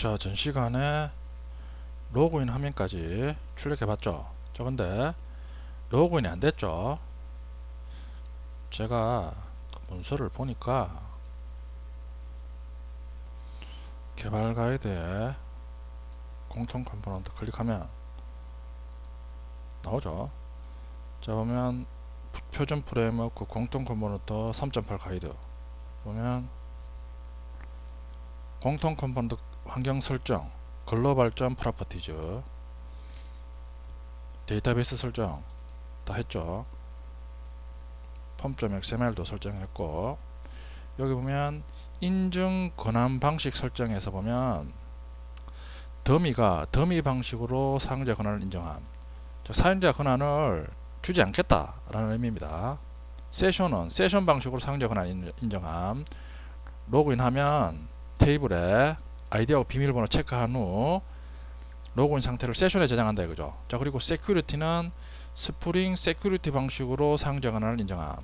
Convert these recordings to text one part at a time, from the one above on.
자, 전 시간에 로그인 화면까지 출력해 봤죠. 자, 근데 로그인이 안 됐죠. 제가 그 문서를 보니까 개발 가이드에 공통 컴포넌트 클릭하면 나오죠. 자, 보면 표준 프레임워크 공통 컴포넌트 3.8 가이드 보면 공통 컴포넌트 환경 설정, 글로벌 점 프로퍼티즈, 데이터베이스 설정 다 했죠. 폼.xml도 설정했고, 여기 보면 인증 권한 방식 설정에서 보면 더미 방식으로 사용자 권한을 인정함. 사용자 권한을 주지 않겠다라는 의미입니다. 세션은 세션 방식으로 사용자 권한 인정함. 로그인하면 테이블에 아이디하고 비밀번호 체크한 후 로그인 상태를 세션에 저장한다 이거죠. 자, 그리고 세큐리티는 스프링 세큐리티 방식으로 사용자 권한을 인정함.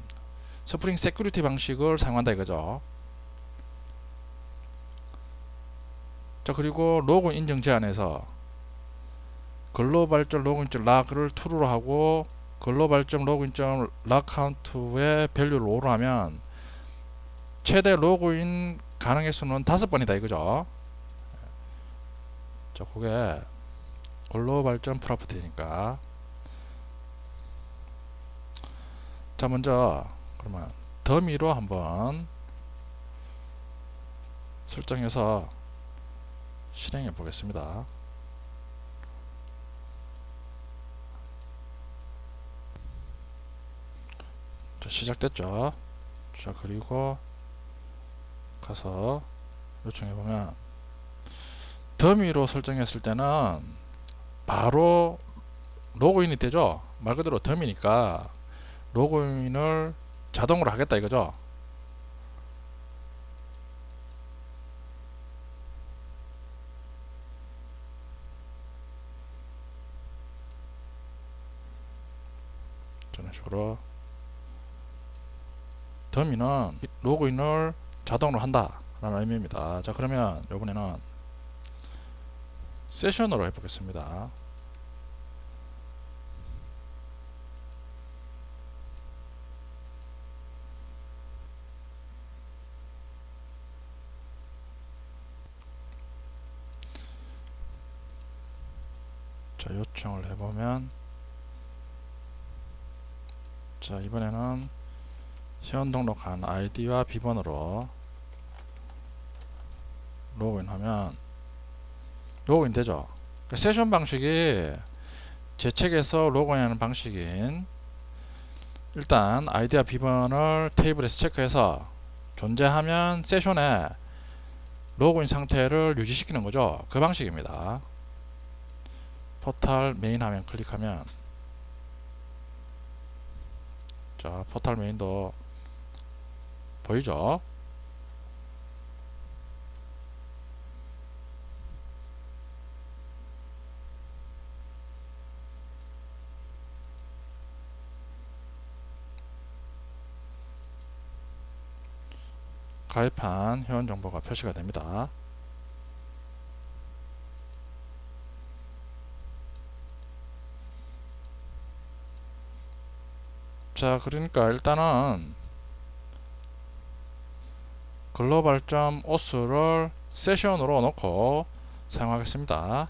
스프링 세큐리티 방식을 사용한다 이거죠. 자, 그리고 로그인 인정 제한에서 글로벌.로그인.락을 true로 하고 글로벌.로그인.락 카운트의 밸류를 5로 하면 최대 로그인 가능 횟수는 5번이다 이거죠. 자, 그게 글로벌.프로퍼티니까. 자, 먼저 그러면 더미로 한번 설정해서 실행해 보겠습니다. 자, 시작됐죠. 자, 그리고 가서 요청해 보면 더미로 설정했을 때는 바로 로그인이 되죠. 말 그대로 더미니까 로그인을 자동으로 하겠다 이거죠. 이런 식으로 더미는 로그인을 자동으로 한다 라는 의미입니다. 자, 그러면 이번에는 세션으로 해보겠습니다. 자, 요청을 해보면 자, 이번에는 회원 등록한 아이디와 비번으로 로그인하면 로그인 되죠. 세션 방식이 제 책에서 로그인하는 방식인 일단 아이디와 비번을 테이블에서 체크해서 존재하면 세션에 로그인 상태를 유지시키는 거죠. 그 방식입니다. 포탈 메인 화면 클릭하면 자, 포탈 메인도 보이죠? 가입한 회원 정보가 표시가 됩니다. 자, 그러니까 일단은 글로벌.os를 세션으로 넣고 사용하겠습니다.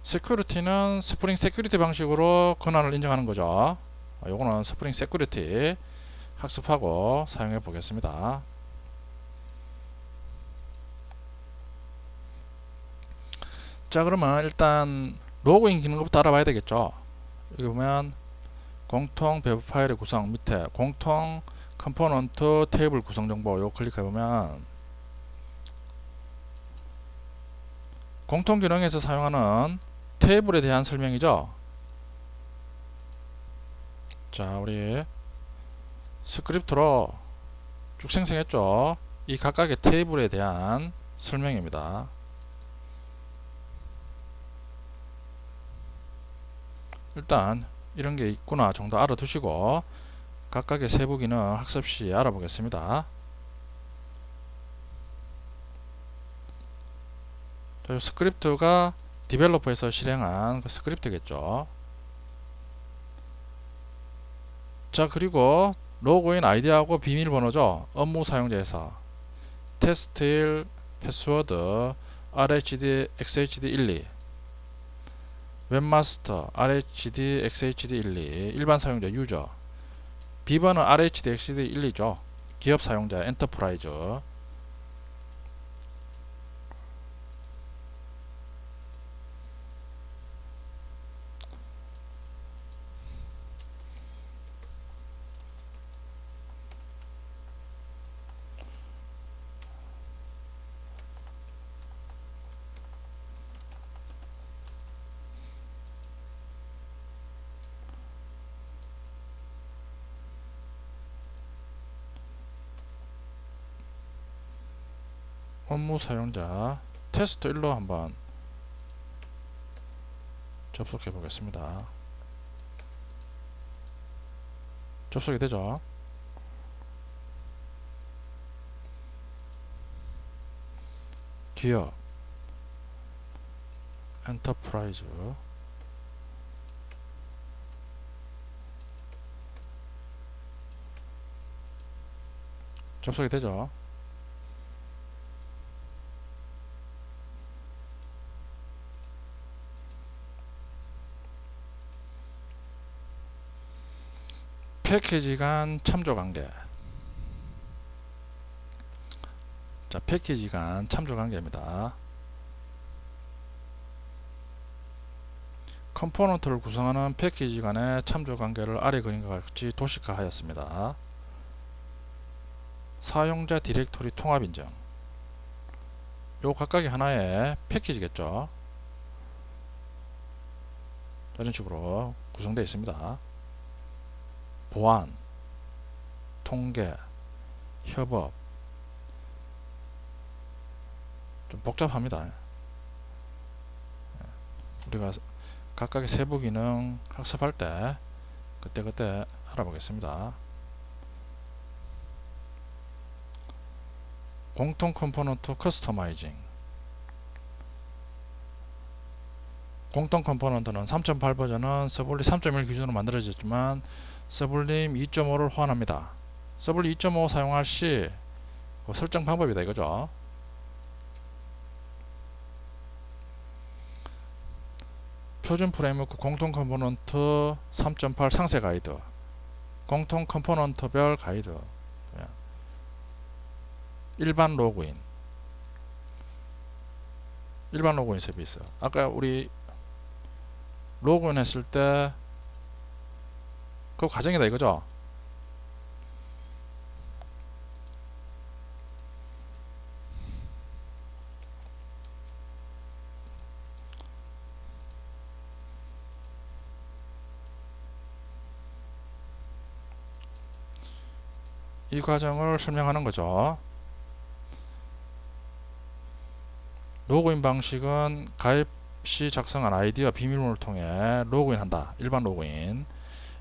세큐리티는 스프링 세큐리티 방식으로 권한을 인정하는 거죠. 요거는 스프링 세큐리티 학습하고 사용해 보겠습니다. 자, 그러면 일단 로그인 기능부터 알아봐야 되겠죠. 여기 보면 공통 배부 파일의 구성 밑에 공통 컴포넌트 테이블 구성 정보 요 클릭해 보면 공통 기능에서 사용하는 테이블에 대한 설명이죠. 자, 우리 스크립트로 쭉 생성했죠. 이 각각의 테이블에 대한 설명입니다. 일단 이런 게 있구나 정도 알아두시고 각각의 세부 기능 학습 시 알아보겠습니다. 자, 이 스크립트가 디벨로퍼에서 실행한 그 스크립트겠죠. 자, 그리고 로그인 아이디하고 비밀번호죠. 업무 사용자에서 테스트1 패스워드 RHD XHD 12 웹마스터 RHD XHD 12 일반 사용자 유저 비번은 RHD XHD 12죠. 기업 사용자 엔터프라이즈. 업무 사용자 테스트 1로 한번 접속해 보겠습니다. 접속이 되죠. 기업 엔터프라이즈 접속이 되죠. 패키지 간 참조 관계. 자, 패키지 간 참조 관계입니다. 컴포넌트를 구성하는 패키지 간의 참조 관계를 아래 그림과 같이 도식화하였습니다. 사용자 디렉토리 통합 인정. 요 각각이 하나의 패키지겠죠. 이런 식으로 구성되어 있습니다. 보안, 통계, 협업. 좀 복잡합니다. 우리가 각각의 세부 기능 학습할 때 그때그때 알아보겠습니다. 공통 컴포넌트 커스터마이징. 공통 컴포넌트는 3.8 버전은 서블림 3.1 기준으로 만들어졌지만 서블림 2.5를 호환합니다. 서블림 2.5 사용할 시 설정 방법이다 이거죠. 표준 프레임워크 공통 컴포넌트 3.8 상세 가이드, 공통 컴포넌트별 가이드, 일반 로그인 서비스. 아까 우리 로그인 했을 때 그 과정이다 이거죠. 이 과정을 설명하는 거죠. 로그인 방식은 가입 시 작성한 아이디와 비밀번호를 통해 로그인한다. 일반 로그인.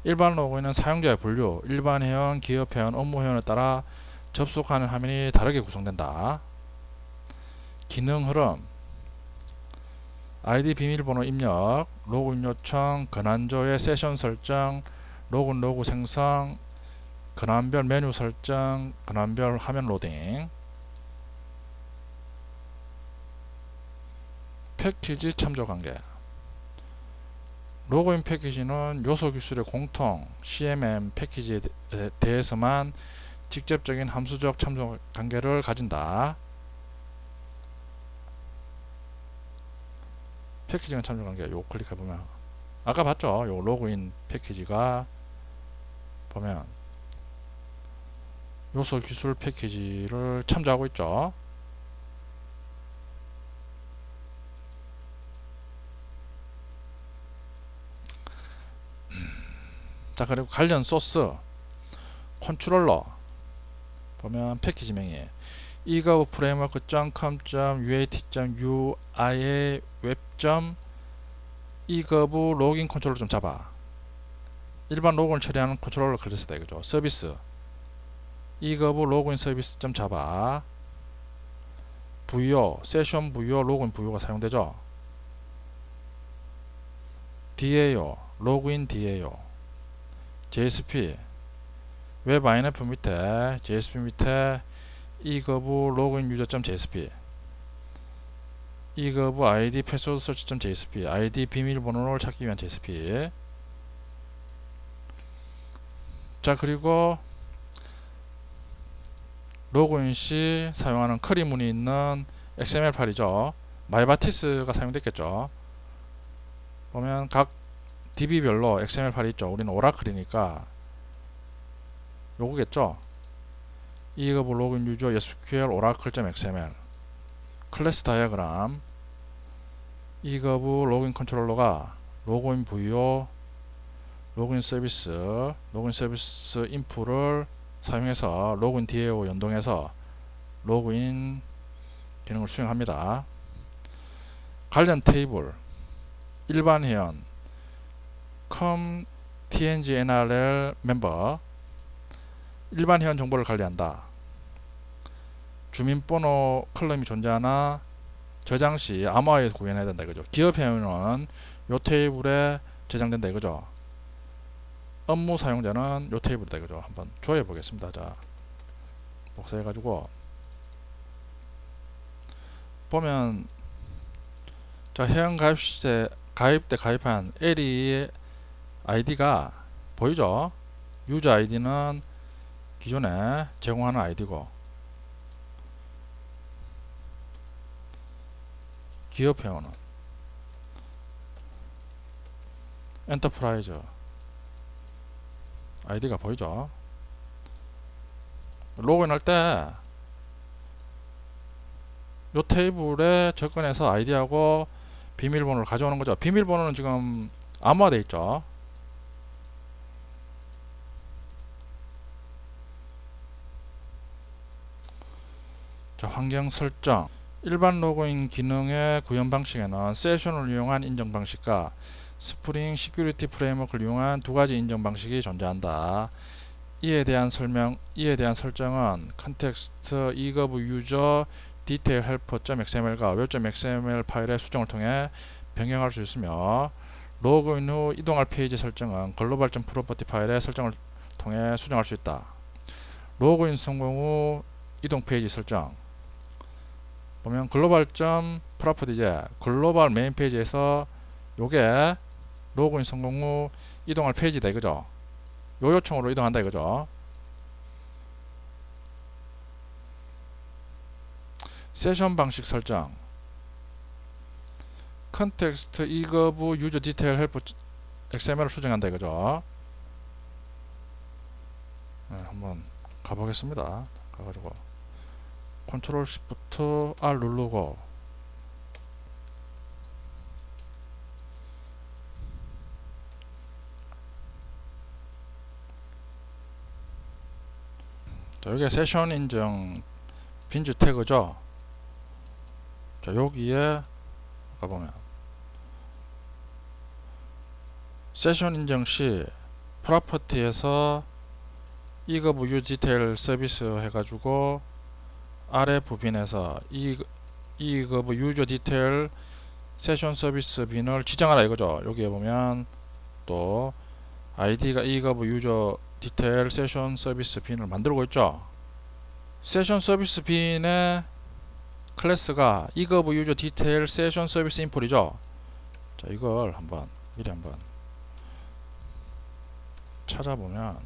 일반 로그인은 사용자의 분류, 일반 회원, 기업 회원, 업무 회원에 따라 접속하는 화면이 다르게 구성된다. 기능 흐름, 아이디 비밀번호 입력, 로그인 요청, 권한조회, 세션 설정, 로그인 로그 생성, 권한별 메뉴 설정, 권한별 화면 로딩. 패키지 참조 관계. 로그인 패키지는 요소 기술의 공통 CMM 패키지에 대해서만 직접적인 함수적 참조 관계를 가진다. 패키지 간 참조 관계 요 클릭해 보면 아까 봤죠? 요 로그인 패키지가 보면 요소 기술 패키지를 참조하고 있죠. 자, 그리고 관련 소스 컨트롤러 보면 패키지명이 eGov framework.com.uat.ui 웹 eGov 로깅 컨트롤러 좀 잡아. 일반 로그인을 처리하는 컨트롤러 클래스다 이거죠. 서비스 eGov 로그인 서비스 좀 잡아. VO, 세션 VO, 로그인 VO가 사용되죠. DAO, 로그인 DAO, JSP, 웹 INF 밑에 JSP 밑에 eGov 로그인 유저.jsp, eGov ID 패스워드 설치.jsp, ID 비밀번호를 찾기 위한 JSP. 자, 그리고 로그인 시 사용하는 쿼리 문이 있는 XML 파일이죠. 마이바티스가 사용됐겠죠. 보면 각 DB별로 XML 파일이 있죠. 우리는 오라클이니까 요거겠죠. eGov 로그인 유저 SQL oracle.xml 클래스 다이어그램, eGov 로그인 컨트롤러가 로그인 VO, 로그인 서비스 인풋을 사용해서 로그인 DAO 연동해서 로그인 기능을 수행합니다. 관련 테이블 일반 회원 com tng nrl 멤버 일반 회원 정보를 관리한다. 주민번호 컬럼이 존재하나 저장 시 암호화에 구현해야 된다 이거죠. 기업 회원은 요 테이블에 저장된다 이거죠. 업무 사용자는 요 테이블이다 이거죠. 한번 조회해 보겠습니다. 자, 복사해 가지고 보면 자, 회원 가입 시제 가입 때 가입한 L의 아이디가 보이죠. 유저 아이디는 기존에 제공하는 아이디고 기업 회원은 엔터프라이즈 아이디가 보이죠. 로그인 할 때 요 테이블에 접근해서 아이디하고 비밀번호를 가져오는 거죠. 비밀번호는 지금 암호화되어 있죠. 자, 환경 설정 일반 로그인 기능의 구현 방식에는 세션을 이용한 인정 방식과 스프링 시큐리티 프레임워크를 이용한 두 가지 인정 방식이 존재한다. 이에 대한 설정은 컨텍스트 eGov user detail helper.xml과 web.xml 파일의 수정을 통해 변경할 수 있으며 로그인 후 이동할 페이지 설정은 글로벌.property 파일의 설정을 통해 수정할 수 있다. 로그인 성공 후 이동 페이지 설정 보면 글로벌.property 글로벌 메인 페이지에서 요게 로그인 성공 후 이동할 페이지다 이거죠. 요 요청으로 이동한다 이거죠. 세션 방식 설정 컨텍스트 eGov user detail help XML을 수정한다 이거죠. 네, 한번 가보겠습니다. 가가지고 컨트롤 시프트 R 누르고 자, 여기에 세션 인정 빈즈 태그죠. 자, 여기에 가보면 세션 인정 시 프로퍼티에서 eGov user detail 서비스 해가지고 아래 부빈에서 eGov user detail 세션 서비스 빈을 지정하라 이거죠. 여기에 보면 또 아이디가 eGov user detail 세션 서비스 빈을 만들고 있죠. 세션 서비스 빈의 클래스가 eGov user detail 세션 서비스 인풋이죠. 자, 이걸 미리 한번 찾아보면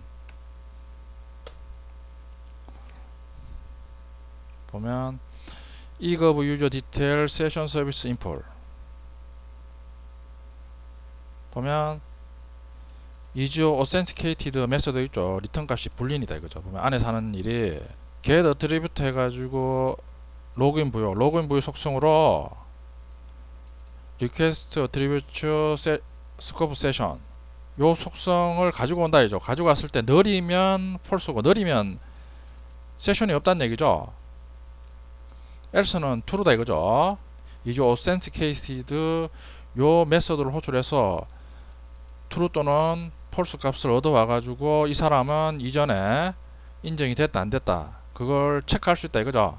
eGov user detail 세션 서비스 인풋 보면 is authenticated 메소드 있죠. 리턴 값이 불린이다 이거죠. 보면 안에서 하는 일이 get attribute 해가지고 로그인 부여 속성으로 request attribute scope session 요 속성을 가지고 온다 이죠. 가지고 왔을 때 느리면 false고 느리면 세션이 없다는 얘기죠. else는 true다 이거죠. is authenticated 요 메소드를 호출해서 true 또는 false 값을 얻어와 가지고 이 사람은 이전에 인정이 됐다 안 됐다 그걸 체크할 수 있다 이거죠.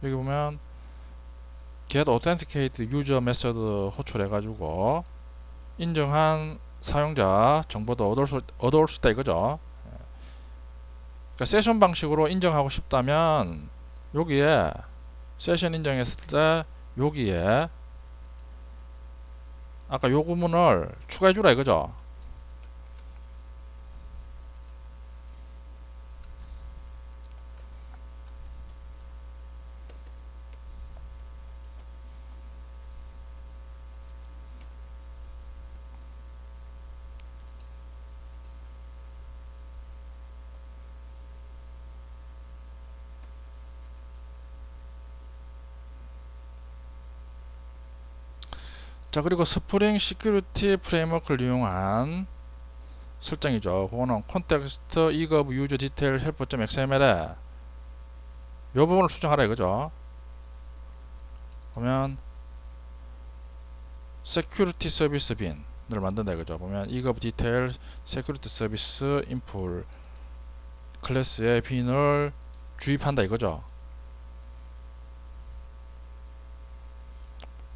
여기 보면 get authenticated user 메소드 호출해 가지고 인정한 사용자 정보도 얻어올 수 있다 이거죠. 그러니까 세션 방식으로 인정하고 싶다면 여기에 세션 인정했을 때 여기에 아까 요 구문을 추가해 주라 이거죠. 자, 그리고 스프링 시큐리티 프레임워크를 이용한 설정이죠. 그거는 콘텍스트 eGov user detail helper.xml에 요 부분을 수정하라 이거죠. 보면 security service bin을 만든다 이거죠. 보면 eGov detail security service input 클래스의 bin을 주입한다 이거죠.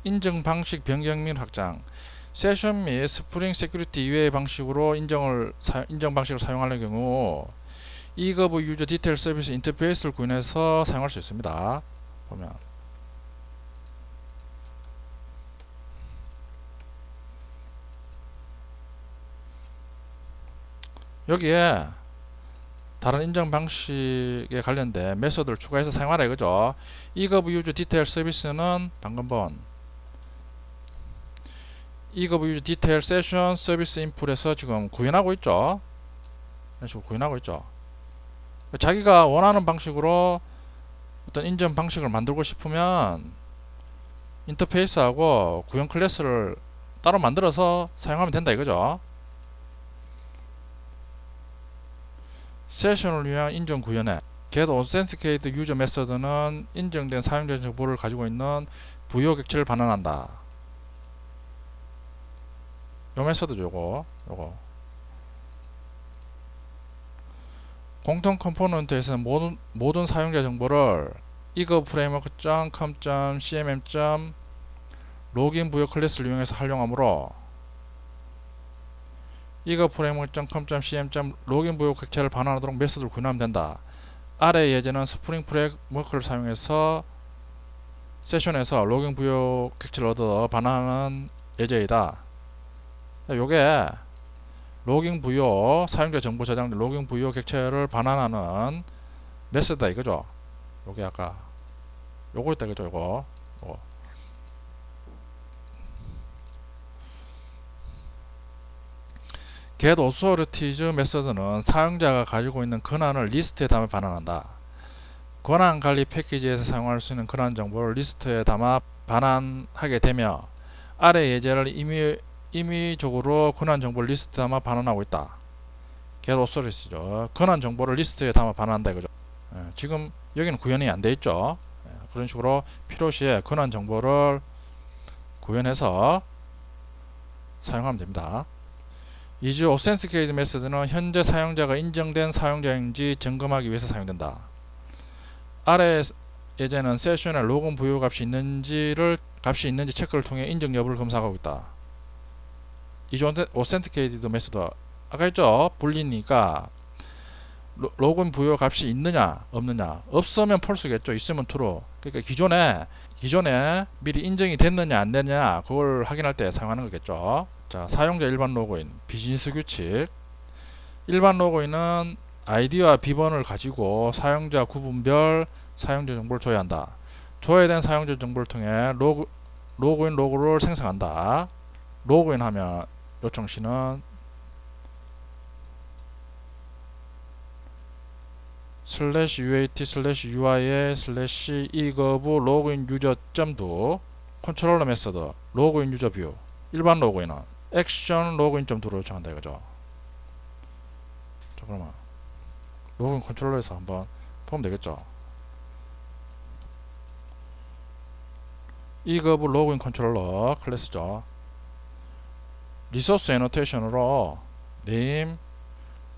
인정 방식 변경 및 확장. 세션 및 스프링 세큐리티 이외의 방식으로 인정 방식을 사용하는 경우 eGov user detail 서비스 인터페이스를 구현해서 사용할 수 있습니다. 보면 여기에 다른 인정 방식에 관련된 메소드를 추가해서 사용하라 이거죠. eGov user detail 서비스는 방금 본 eGov user detail session service input에서 지금 구현하고 있죠. 이런 식으로 구현하고 있죠. 자기가 원하는 방식으로 어떤 인정 방식을 만들고 싶으면 인터페이스하고 구현 클래스를 따로 만들어서 사용하면 된다 이거죠. 세션을 위한 인정 구현에 get authenticated user 메소드는 인정된 사용자 정보를 가지고 있는 부여 객체를 반환한다. 요 메소드죠. 요거 공통 컴포넌트에서 모든 사용자 정보를 egovframework.com.cmm 로그인 부여 클래스를 이용해서 활용하므로 egovframework.com.cmm 로그인 부여 객체를 반환하도록 메소드를 구현하면 된다. 아래 예제는 스프링 프레임워크를 사용해서 세션에서 로그인 부여 객체를 얻어 반환하는 예제이다. 요게 로깅 부여 사용자 정보 저장 로깅 부여 객체를 반환하는 메소드다 이거죠. 요게 아까 요거 있다 이거죠. 요거 get authorities 메소드는 사용자가 가지고 있는 권한을 리스트에 담아 반환한다. 권한 관리 패키지에서 사용할 수 있는 권한 정보를 리스트에 담아 반환하게 되며 아래 예제를 임의적으로 권한 정보를 리스트에 담아 반환하고 있다. get authorities죠. 권한 정보를 리스트에 담아 반환한다 이거죠. 지금 여기는 구현이 안 돼 있죠. 그런 식으로 필요시에 권한 정보를 구현해서 사용하면 됩니다. is authenticated 메소드는 현재 사용자가 인정된 사용자인지 점검하기 위해서 사용된다. 아래 예제는 세션에 로그인 부여 값이 있는지 체크를 통해 인정 여부를 검사하고 있다. is authenticated 메소드 아까 했죠. 불리니까 로그인 부여 값이 있느냐 없느냐, 없으면 false겠죠. 있으면 true. 그러니까 기존에 미리 인정이 됐느냐 안 됐느냐 그걸 확인할 때 사용하는 거겠죠. 자, 사용자 일반 로그인 비즈니스 규칙. 일반 로그인은 아이디와 비번을 가지고 사용자 구분별 사용자 정보를 줘야 한다. 줘야 된 사용자 정보를 통해 로그인 로그를 생성한다. 로그인하면 요청시는 /uat/uia/ egov 로그인 유저 .do 컨트롤러 메소드 로그인 유저 뷰. 일반 로그인은 액션 로그인 .do로 요청한다 이거죠. 자, 그러면 로그인 컨트롤러에서 한번 보면 되겠죠. egov 로그인 컨트롤러 클래스죠. 리소스 애노테이션으로 name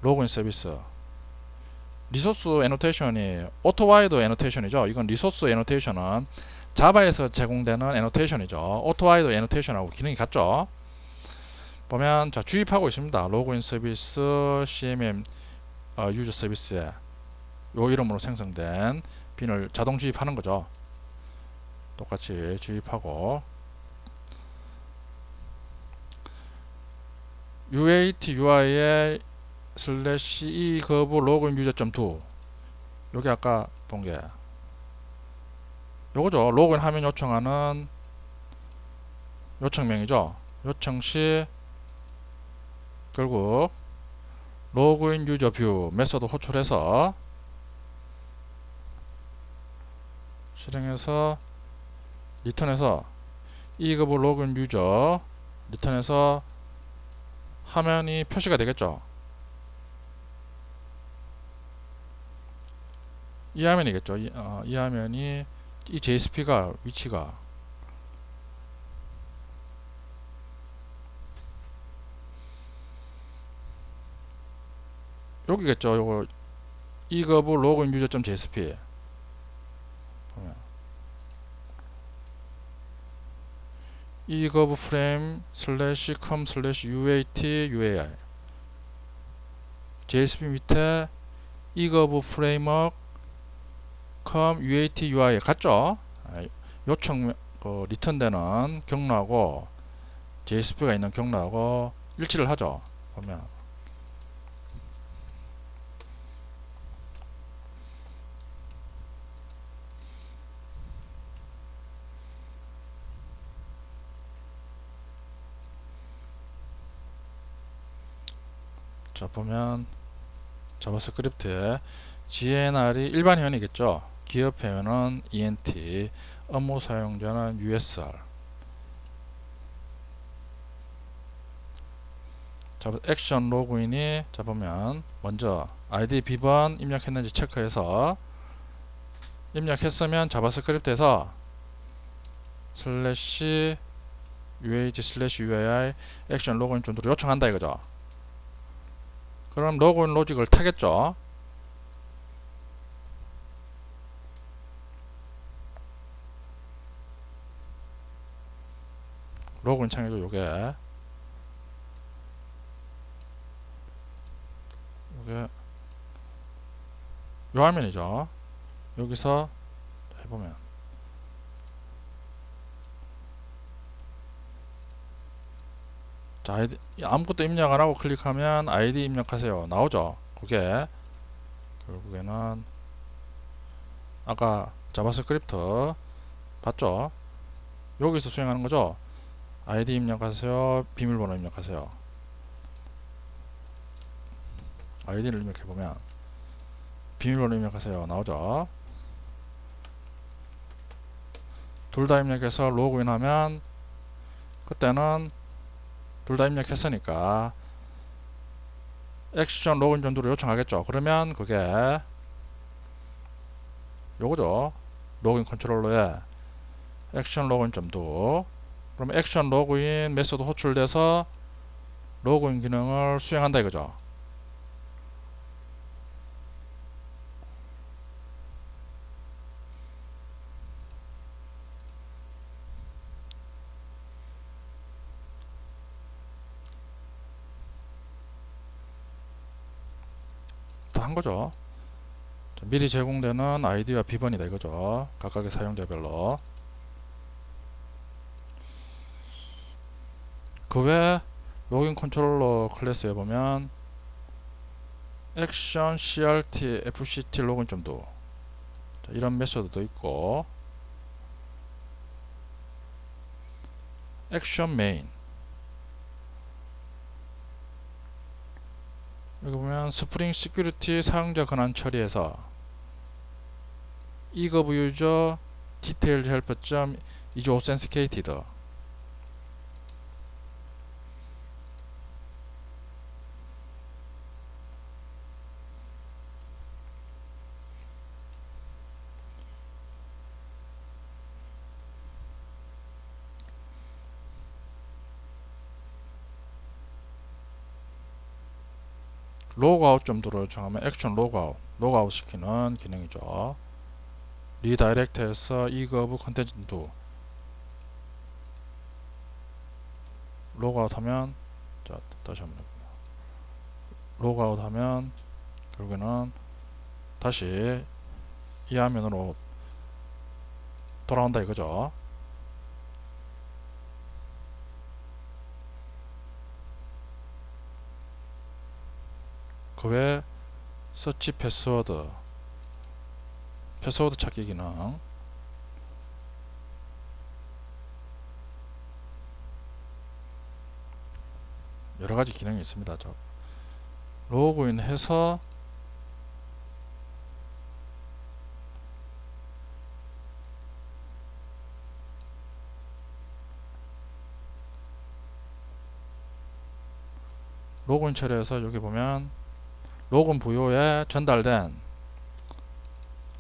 로그인 서비스. 리소스 애노테이션이 오토와이드 애노테이션이죠. 이건 리소스 애노테이션은 자바에서 제공되는 애노테이션이죠. 오토와이도 애노테이션하고 기능이 같죠. 보면 자 주입하고 있습니다. 로그인 서비스 CMM 유저 서비스에 요 이름으로 생성된 빈을 자동 주입하는 거죠. 똑같이 주입하고 UAT UI에 슬래시 e거브 로그인 유저.2 요게 아까 본게 요거죠. 로그인 화면 요청하는 요청명이죠. 요청 시 결국 로그인 유저 뷰 메소드 호출해서 실행해서 리턴해서 e거브 로그인 유저 리턴해서 화면이 표시가 되겠죠. 이 화면이겠죠. 이 화면이 이 JSP가 위치가 여기겠죠. 요거 e거브 로그인 유저.jsp 보면 e거브 프레임 슬래시 com 슬래시 uat uai JSP 밑에 e거브 프레임워크 com uat ui 같죠? 요청 리턴되는 경로하고 JSP가 있는 경로하고 일치를 하죠. 보면 자 보면 자바스크립트에 GNR이 일반회원이겠죠. 기업회원은 ENT, 업무 사용자는 USR. 자, 액션 로그인이 자 보면 먼저 아이디 비번 입력했는지 체크해서 입력했으면 자바스크립트에서 슬래시 UAT 슬래시 UAI 액션 로그인 정도로 요청한다 이거죠. 그럼 로그인 로직을 타겠죠. 로그인 창이죠. 요게 요 화면이죠. 여기서 해보면 자 아이디 아무것도 입력 안하고 클릭하면 아이디 입력하세요 나오죠. 그게 결국에는 아까 자바스크립트 봤죠. 여기서 수행하는 거죠. 아이디 입력하세요, 비밀번호 입력하세요. 아이디를 입력해보면 비밀번호 입력하세요 나오죠. 둘 다 입력해서 로그인하면 그때는 둘 다 입력했으니까 액션 로그인 정도로 요청하겠죠. 그러면 그게 요거죠. 로그인 컨트롤러에 액션 로그인 점도 그러면 액션 로그인 메소드 호출돼서 로그인 기능을 수행한다 이거죠. 다 한 거죠. 미리 제공되는 아이디와 비번이다 이거죠. 각각의 사용자별로. 그 외 로그인 컨트롤러 클래스에 보면 액션 crt fct 로그인 점도 이런 메소드도 있고 액션 메인 여기 보면 스프링 시큐리티 사용자 권한 처리해서 e거브 유저 디테일 헬퍼.is authenticated 로그아웃 점도를 정하면 액션 로그아웃 시키는 기능이죠. 리다이렉트해서 이거브 컨텐츠 두 로그아웃 하면, 자 다시 한번 해볼게요. 로그아웃 하면 결국에는 다시 이 화면으로 돌아온다 이거죠. 그 외에 서치 패스워드 찾기 기능, 여러가지 기능이 있습니다. 로그인 해서 로그인 처리해서 여기 보면 로그인 부요에 전달된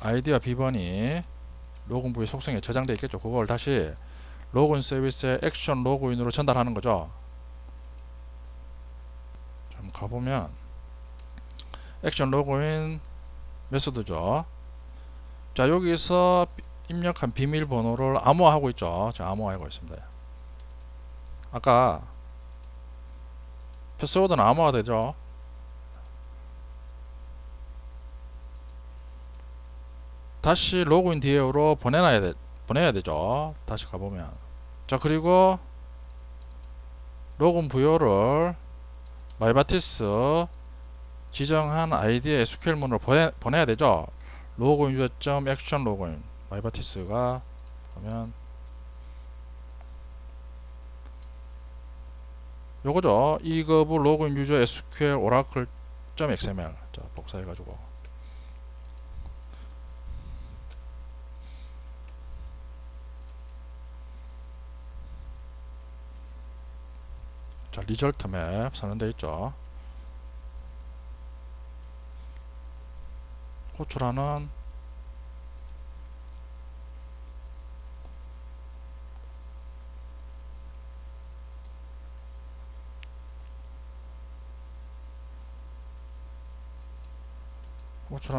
아이디와 비번이 로그인 부요 속성에 저장되어 있겠죠. 그걸 다시 로그인 서비스의 액션 로그인으로 전달하는 거죠. 좀 가보면 액션 로그인 메소드죠. 자, 여기서 입력한 비밀번호를 암호화하고 있죠. 자, 암호화하고 있습니다. 아까 패스워드는 암호화 되죠. 다시 로그인 뒤에로 보내야 되죠. 다시 가보면, 자, 그리고 로그인 부여를 마이바티스 지정한 아이디의 SQL문으로 보내야 되죠. 로그인 유저점 액션 로그인 마이바티스가 보면 요거죠. 이거브 로그인 유저 SQL 오라클 .xml. 자, 복사해가지고 자, 리절트 맵 선언되어 있죠. 호출하는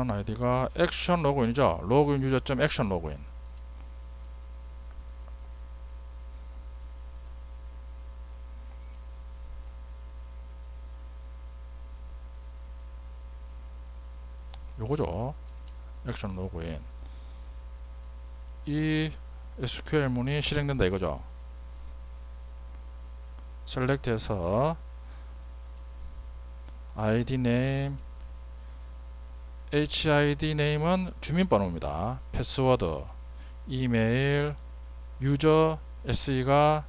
아이디가 액션 로그인이죠. 로그인 유저점 액션 로그인. 요거죠. 액션 로그인. 이 SQL 문이 실행된다 이거죠. 셀렉트해서 ID name, HID name은 주민번호입니다. 패스워드, 이메일, 유저, SE가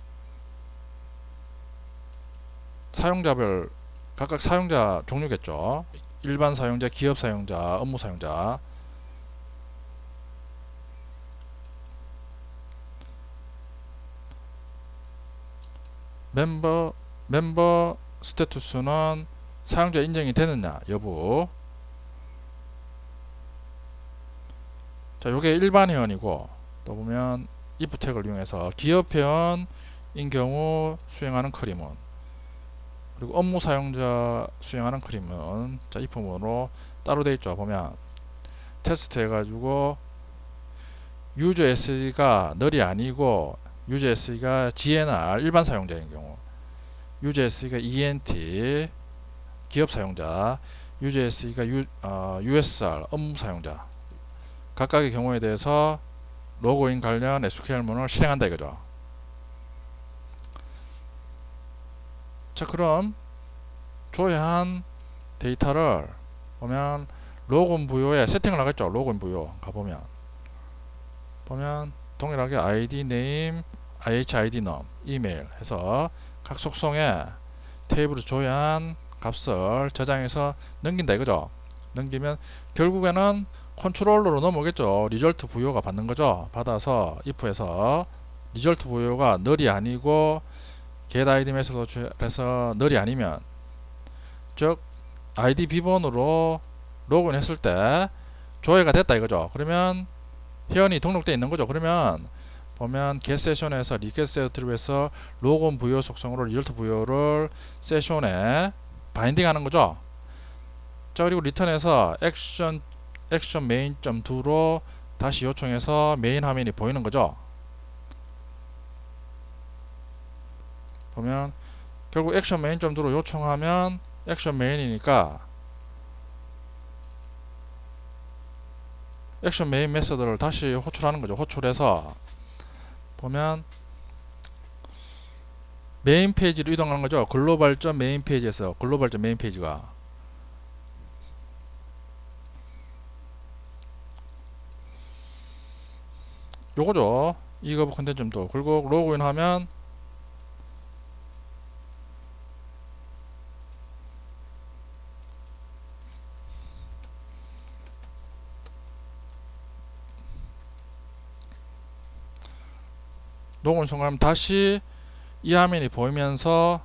사용자별 각각 사용자 종류겠죠. 일반 사용자, 기업 사용자, 업무 사용자. 멤버 스테투스는 사용자 인정이 되느냐 여부. 자, 요게 일반 회원이고, 또 보면 if 태그를 이용해서 기업 회원인 경우 수행하는 크림은, 그리고 업무 사용자 수행하는 크림은 자, if문으로 따로 되어 있죠. 보면 테스트 해가지고 유저 SE가 널이 아니고 유저 SE가 GNR 일반 사용자인 경우, 유저 SE가 ENT 기업 사용자, 유저 SE가 USR 업무 사용자, 각각의 경우에 대해서 로그인 관련 SQL문을 실행한다 이거죠. 자, 그럼 조회한 데이터를 보면 로그인 부요에 세팅을 하겠죠. 로그인 부요 가보면 동일하게 ID, name, IHID num, 이메일 해서 각 속성에 테이블을 조회한 값을 저장해서 넘긴다 이거죠. 넘기면 결국에는 컨트롤러로 넘어오겠죠. 리절트 부요가 받는 거죠. 받아서 if에서 리절트 부요가 널이 아니고 get id 메소드에서 널이 아니면, 즉 id 비번으로 로그인 했을 때 조회가 됐다 이거죠. 그러면 회원이 등록되어 있는 거죠. 그러면 보면 get 세션에서 request 트립에서 로그인 부요 속성으로 리절트 부요를 세션에 바인딩 하는 거죠. 자, 그리고 리턴에서 액션 main.do로 다시 요청해서 메인 화면이 보이는 거죠. 보면 결국 액션 메인 점도로 요청하면 액션 메인이니까 액션 메인 메서드를 다시 호출하는 거죠. 호출해서 보면 메인 페이지로 이동하는 거죠. 글로벌.점 메인 페이지에서 글로벌.점 메인 페이지가 요거죠. 이거 컨텐츠 점도 그리고 로그인 하면 로그인 성공하면 다시 이 화면이 보이면서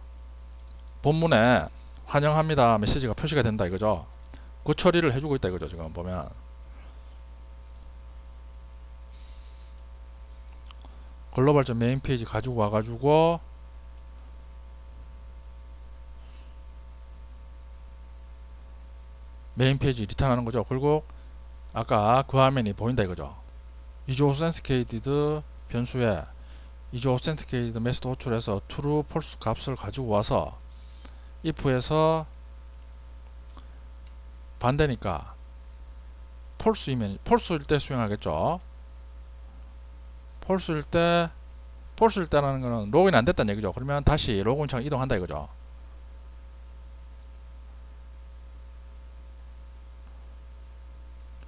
본문에 환영합니다 메시지가 표시가 된다 이거죠. 그 처리를 해주고 있다 이거죠. 지금 보면 글로벌.점 메인 페이지 가지고 와가지고 메인 페이지 리턴하는 거죠. 그리고 아까 그 화면이 보인다 이거죠. is authenticated 변수에 is authenticated 메시지 호출해서 true, false 값을 가지고 와서 if에서 반대니까 false이면 false일 때 수행하겠죠. false일 때라는 거는 로그인 안 됐다는 얘기죠. 그러면 다시 로그인 창 이동한다 이거죠.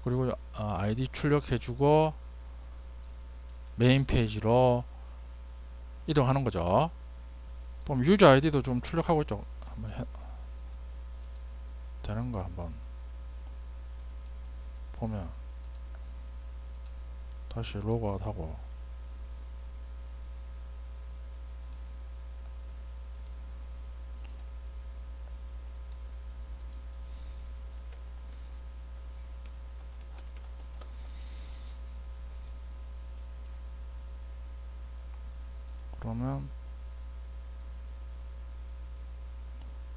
그리고 아이디 출력해주고 메인 페이지로 이동하는 거죠. 그럼 유저 아이디도 좀 출력하고 있죠. 한번 되는 거 한번 보면 다시 로그아웃 하고 그러면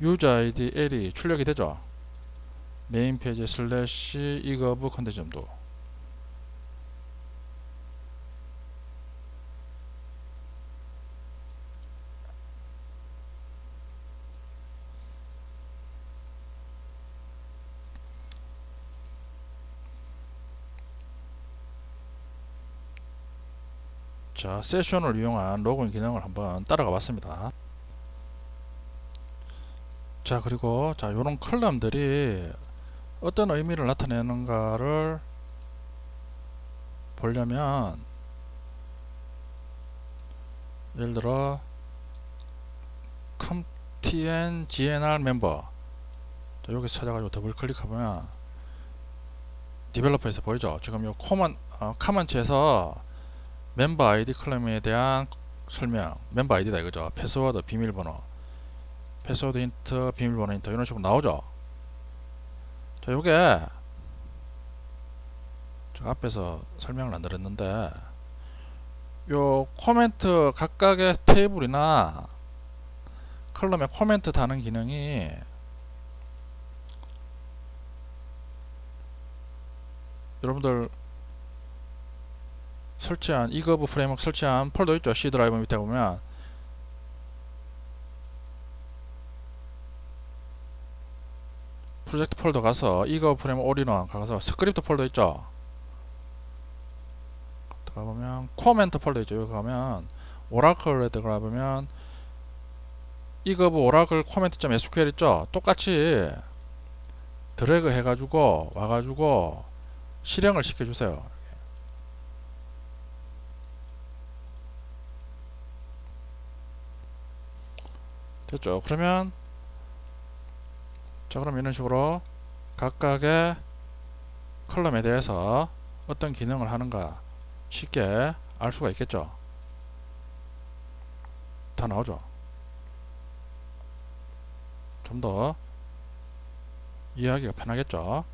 유저 아이디 L이 출력이 되죠. 메인 페이지 슬래시 이거브 컨텐츠 점도 자 세션을 이용한 로그인 기능을 한번 따라가 봤습니다. 자 그리고 자 요런 컬럼들이 어떤 의미를 나타내는가를 보려면 예를 들어 COMTN GNR 멤버 자 여기서 찾아가지고 더블 클릭하면 디벨로퍼에서 보이죠. 지금 요 카먼츠에서 멤버 아이디 컬럼에 대한 설명 멤버 아이디다 이거죠. 패스워드 비밀번호 패스워드 힌트 비밀번호 힌트 이런 식으로 나오죠. 자 요게 제가 앞에서 설명을 안 드렸는데 요 코멘트 각각의 테이블이나 컬럼에 코멘트 다는 기능이 여러분들 설치한 이거브 프레임워크 설치한 폴더 있죠. C 드라이브 밑에 보면 프로젝트 폴더 가서 이거브 프레임워크 올인원 가서 스크립트 폴더 있죠. 가보면 코멘트 폴더 있죠. 여기 가면 오라클에 들어가 보면 이거브 오라클 코멘트.sql 있죠. 똑같이 드래그 해가지고 와가지고 실행을 시켜주세요. 됐죠. 그러면 자 그럼 이런 식으로 각각의 컬럼에 대해서 어떤 기능을 하는가 쉽게 알 수가 있겠죠. 다 나오죠. 좀 더 이해하기가 편하겠죠.